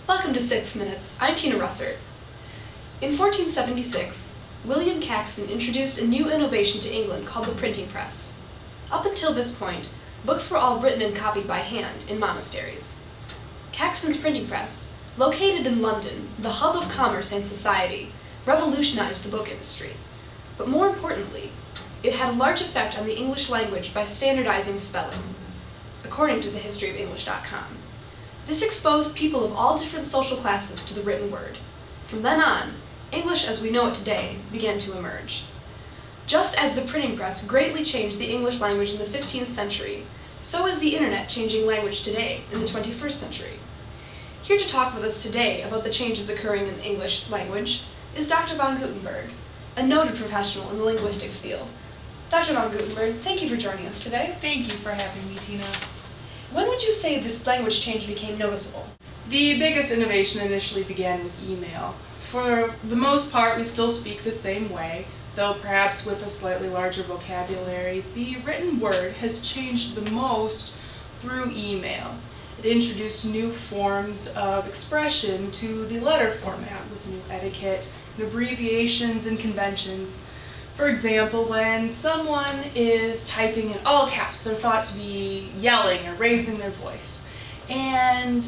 Welcome to 6 Minutes. I'm Tina Russert. In 1476, William Caxton introduced a new innovation to England called the printing press. Up until this point, books were all written and copied by hand in monasteries. Caxton's printing press, located in London, the hub of commerce and society, revolutionized the book industry. But more importantly, it had a large effect on the English language by standardizing spelling, according to thehistoryoфenglish.com. This exposed people of all different social classes to the written word. From then on, English as we know it today began to emerge. Just as the printing press greatly changed the English language in the 15th century, so is the internet changing language today in the 21st century. Here to talk with us today about the changes occurring in the English language is Dr. von Gutenberg, a noted professional in the linguistics field. Dr. von Gutenberg, thank you for joining us today. Thank you for having me, Tina. When would you say this language change became noticeable? The biggest innovation initially began with email. For the most part, we still speak the same way, though perhaps with a slightly larger vocabulary. The written word has changed the most through email. It introduced new forms of expression to the letter format with new etiquette and abbreviations and conventions. For example, when someone is typing in all caps, they're thought to be yelling or raising their voice. And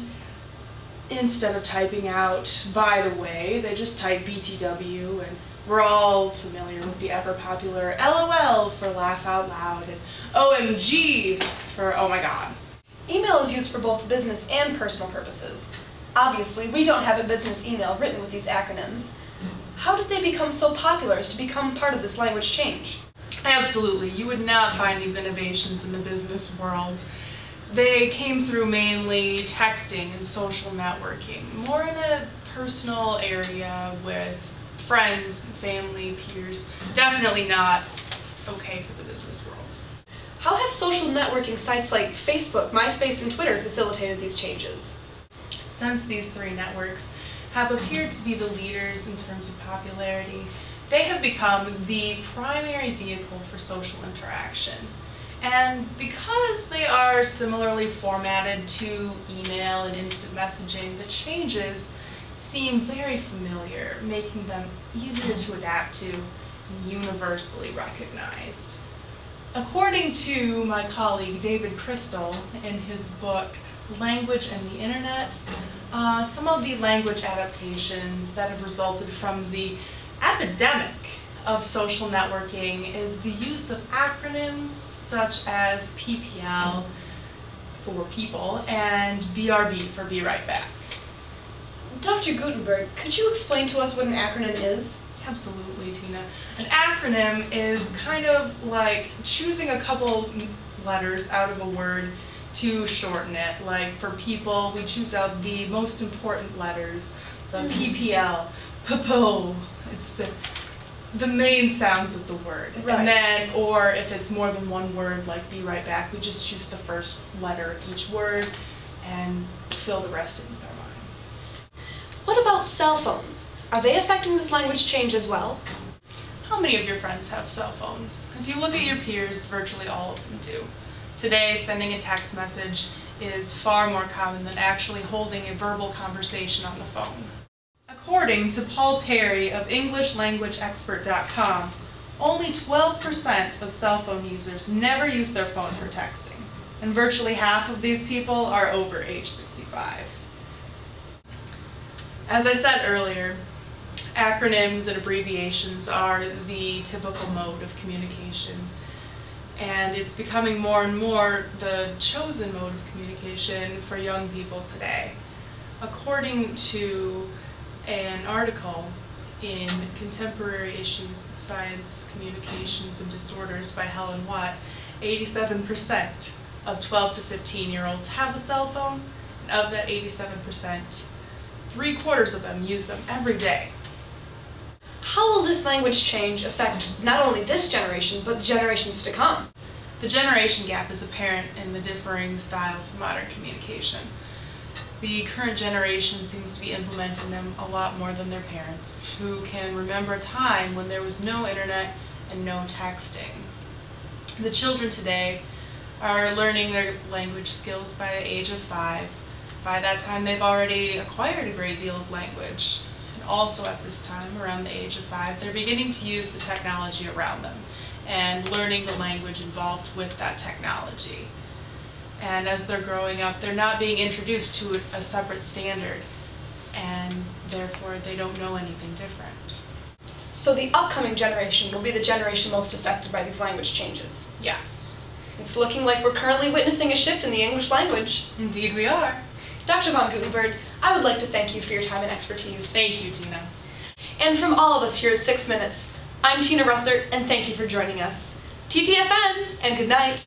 instead of typing out, by the way, they just type BTW, and we're all familiar with the ever popular LOL for laugh out loud and OMG for oh my god. Email is used for both business and personal purposes. Obviously, we don't have a business email written with these acronyms. How did they become so popular as to become part of this language change? Absolutely. You would not find these innovations in the business world. They came through mainly texting and social networking, more in a personal area with friends, family, peers. Definitely not okay for the business world. How have social networking sites like Facebook, MySpace, and Twitter facilitated these changes? Since these three networks have appeared to be the leaders in terms of popularity, they have become the primary vehicle for social interaction. And because they are similarly formatted to email and instant messaging, the changes seem very familiar, making them easier to adapt to and universally recognized. According to my colleague David Crystal in his book Language and the Internet, some of the language adaptations that have resulted from the epidemic of social networking is the use of acronyms such as PPL for people and BRB for Be Right Back. Dr. Gutenberg, could you explain to us what an acronym is? Absolutely, Tina. An acronym is kind of like choosing a couple letters out of a word to shorten it. Like for people, we choose out the most important letters, the PPL, PPO. It's the main sounds of the word. Right. And then, or if it's more than one word, like Be Right Back, we just choose the first letter of each word and fill the rest in with our minds. What about cell phones? Are they affecting this language change as well? How many of your friends have cell phones? If you look at your peers, virtually all of them do. Today, sending a text message is far more common than actually holding a verbal conversation on the phone. According to Paul Perry of EnglishLanguageExpert.com, only 12% of cell phone users never use their phone for texting, and virtually half of these people are over age 65. As I said earlier, acronyms and abbreviations are the typical mode of communication. And it's becoming more and more the chosen mode of communication for young people today. According to an article in Contemporary Issues in Science, Communications, and Disorders by Helen Watt, 87% of 12 to 15-year-olds have a cell phone, and of that 87%, 3/4 of them use them every day. How will this language change affect not only this generation, but the generations to come? The generation gap is apparent in the differing styles of modern communication. The current generation seems to be implementing them a lot more than their parents, who can remember a time when there was no internet and no texting. The children today are learning their language skills by the age of 5, By that time, they've already acquired a great deal of language. And also at this time, around the age of 5, they're beginning to use the technology around them and learning the language involved with that technology. And as they're growing up, they're not being introduced to a separate standard, and therefore they don't know anything different. So the upcoming generation will be the generation most affected by these language changes. Yes. It's looking like we're currently witnessing a shift in the English language. Indeed we are. Dr. von Gutenberg, I would like to thank you for your time and expertise. Thank you, Tina. And from all of us here at 6 Minutes, I'm Tina Russert, and thank you for joining us. TTFN, and good night.